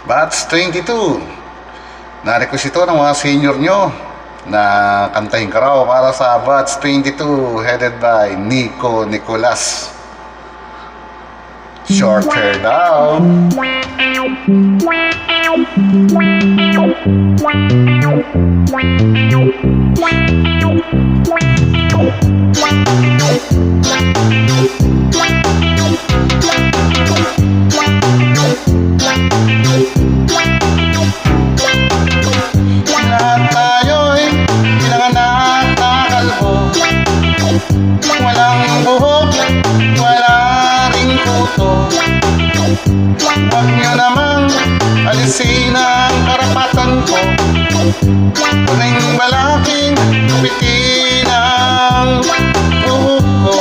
Batch 22. Na-request ito ng mga senior nyo na kantahin ka raw para sa Batch 22 headed by Nico Nicolas. Short hair daw. Lahat tayo'y pinanganak na kalbo. Walang buhok, wala ring kuto. Huwag nyo namang alisin ang karapatan ko. Huwag malaking kupitin ang buhok ko.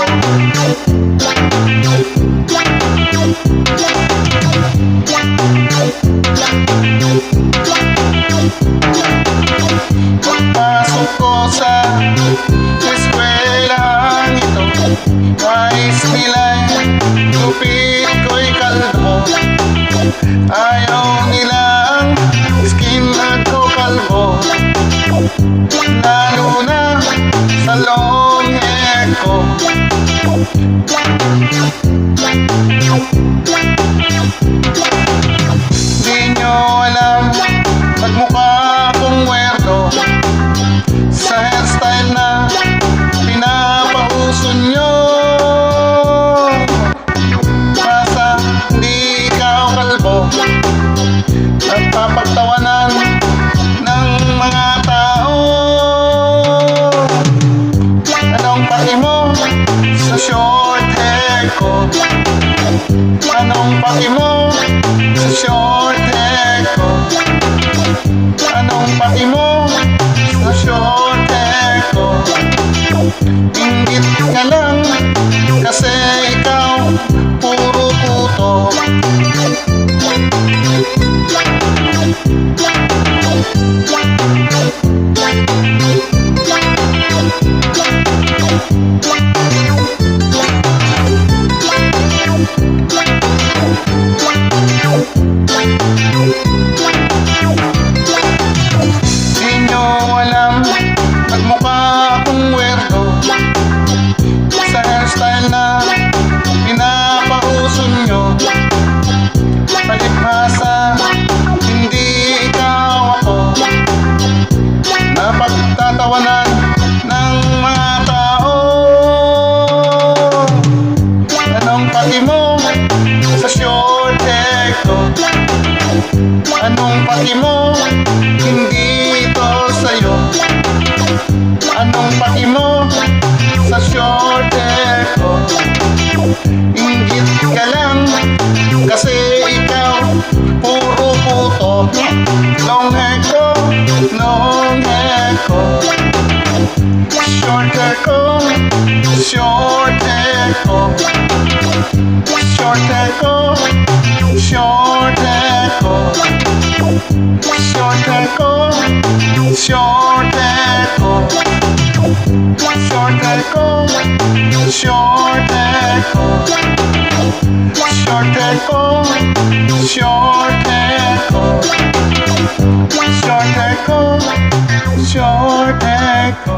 Pagpasok ko sa eskwelahan ito, nais nila'y lupit ko'y kalbo. Ayaw nilang skinhead ko kalbo, lalo na sa long hair ko. Di nyo alam, magmukha akong werdo sa hairstyle na pinapauso nyo. Basta hindi ikaw kalbo, nagpapagtawanan ng mga tao. Anong paki mo sa short hair ko? Anong paki mo sa short hair ko? Anong paki mo sa short hair ko? Inggit ka lang kasi ikaw puro puto. Di nyo alam, magmukha akong werdo sa hairstyle na pinapauso nyo. Palibhasa, hindi ikaw ako, napagtatawanan ng mga tao. Anong paki mo sa short hair ko? Anong paki mo, hindi ito sa'yo? Anong paki mo sa short hair ko? Inggit ka lang kasi ikaw puro puto. Long hair ko, long hair ko. Short hair ko, short hair ko. Short hair ko, short hair ko. Short hair ko, short hair ko. Short hair ko, short hair ko. Short hair ko, short hair ko. Short hair ko, short hair ko.